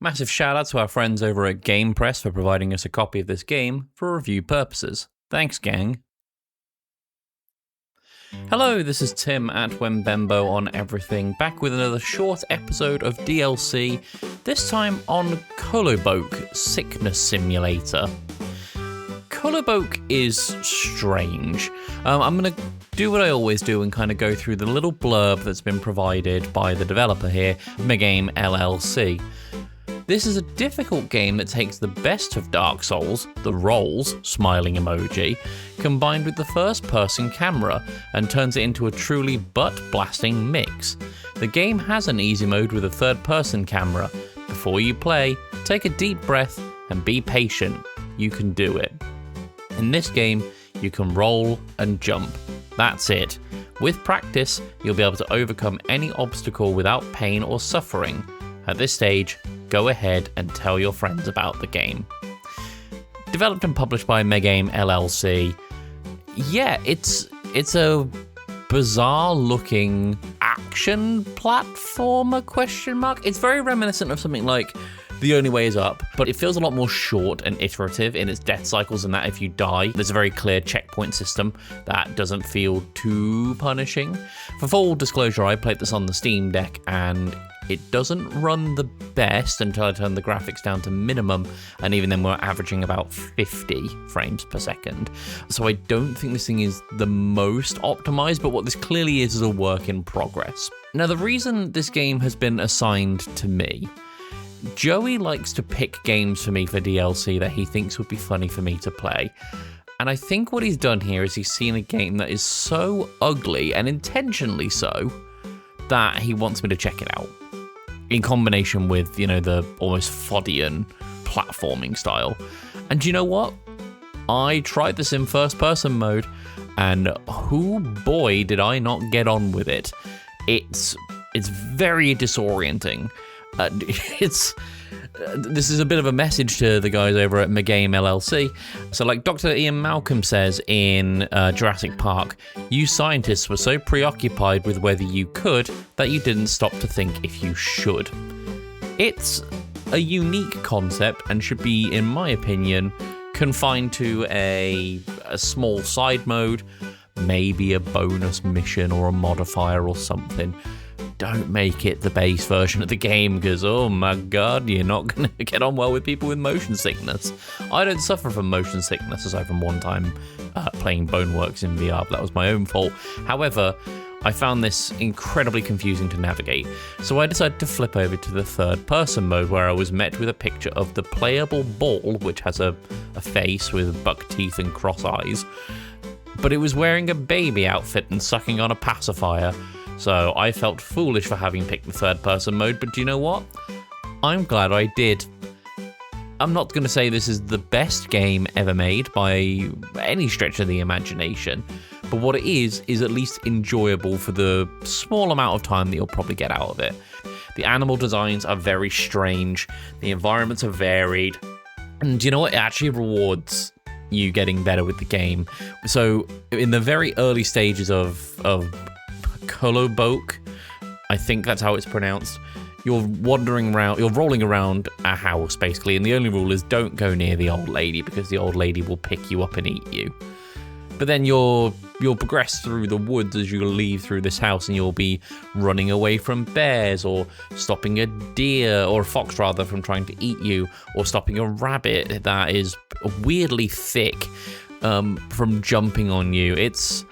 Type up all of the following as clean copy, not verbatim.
Massive shout out to our friends over at Game Press for providing us a copy of this game for review purposes. Thanks, gang. Hello, this is Tim at Wembembo on Everything, back with another short episode of DLC, this time on Koloboke Sickness Simulator. Koloboke is strange. I'm going to do what I always do and kind of go through the little blurb that's been provided by the developer here, Megame LLC. This is a difficult game that takes the best of Dark Souls, the rolls, smiling emoji, combined with the first-person camera and turns it into a truly butt-blasting mix. The game has an easy mode with a third-person camera. Before you play, take a deep breath and be patient. You can do it. In this game, you can roll and jump. That's it. With practice, you'll be able to overcome any obstacle without pain or suffering. At this stage, go ahead and tell your friends about the game. Developed and published by Megame LLC. Yeah, it's a bizarre-looking action platformer, question mark? It's very reminiscent of something like The Only Way Is Up, but it feels a lot more short and iterative in its death cycles, and that if you die, there's a very clear checkpoint system that doesn't feel too punishing. For full disclosure, I played this on the Steam Deck, and it doesn't run the best until I turn the graphics down to minimum, and even then we're averaging about 50 frames per second. So I don't think this thing is the most optimized, but what this clearly is a work in progress. Now, the reason this game has been assigned to me, Joey likes to pick games for me for DLC that he thinks would be funny for me to play. And I think what he's done here is he's seen a game that is so ugly, and intentionally so, that he wants me to check it out. In combination with, the almost Fodian platforming style. And do you know what? I tried this in first-person mode, and boy, did I not get on with it. It's very disorienting. This is a bit of a message to the guys over at Megame LLC. So like Dr. Ian Malcolm says in Jurassic Park, you scientists were so preoccupied with whether you could that you didn't stop to think if you should. It's a unique concept and should be, in my opinion, confined to a small side mode, maybe a bonus mission or a modifier or something. Don't make it the base version of the game because, oh my god, you're not going to get on well with people with motion sickness. I don't suffer from motion sickness aside from one time playing Boneworks in VR, but that was my own fault. However, I found this incredibly confusing to navigate, so I decided to flip over to the third-person mode where I was met with a picture of the playable ball, which has a face with buck teeth and cross eyes, but it was wearing a baby outfit and sucking on a pacifier. So I felt foolish for having picked the third-person mode, but do you know what? I'm glad I did. I'm not going to say this is the best game ever made by any stretch of the imagination, but what it is at least enjoyable for the small amount of time that you'll probably get out of it. The animal designs are very strange, the environments are varied, and do you know what? It actually rewards you getting better with the game. So in the very early stages of Koloboke, I think that's how it's pronounced, you're rolling around a house basically, and the only rule is don't go near the old lady because the old lady will pick you up and eat you. But then you'll progress through the woods as you leave through this house, and you'll be running away from bears, or stopping a deer, or a fox rather, from trying to eat you, or stopping a rabbit that is weirdly thick from jumping on you. It's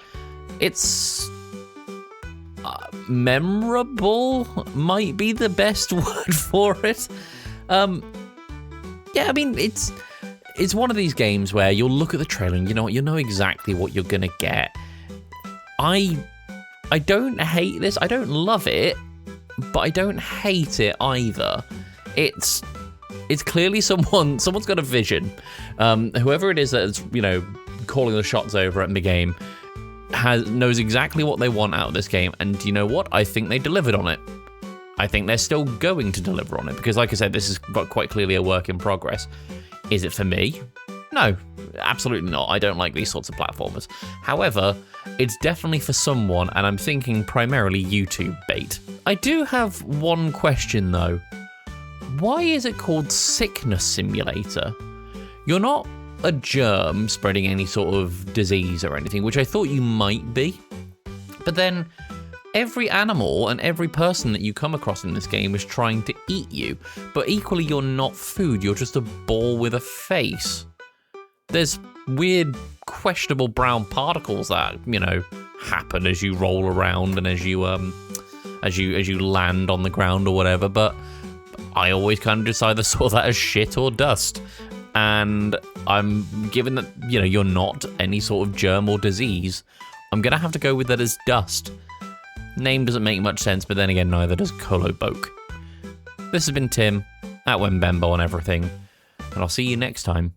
memorable might be the best word for it. It's one of these games where you'll look at the trailer and you know exactly what you're gonna get. I don't hate this. I don't love it, but I don't hate it either. It's clearly someone's got a vision. Whoever it is that's calling the shots over at Megame knows exactly what they want out of this game, and do you know what? I think they delivered on it. I think they're still going to deliver on it, because like I said, this is quite clearly a work in progress. Is it for me? No, absolutely not. I don't like these sorts of platformers. However, it's definitely for someone, and I'm thinking primarily YouTube bait. I do have one question though. why is it called Sickness Simulator? You're not a germ spreading any sort of disease or anything, which I thought you might be. But then every animal and every person that you come across in this game is trying to eat you. But equally, you're not food. You're just a ball with a face. There's weird, questionable brown particles that, happen as you roll around and as you land on the ground or whatever. But I always kind of just either saw that as shit or dust. And I'm given that, you're not any sort of germ or disease, I'm going to have to go with that as dust. Name doesn't make much sense, but then again, neither does Koloboke. This has been Tim, at Wembembo on everything, and I'll see you next time.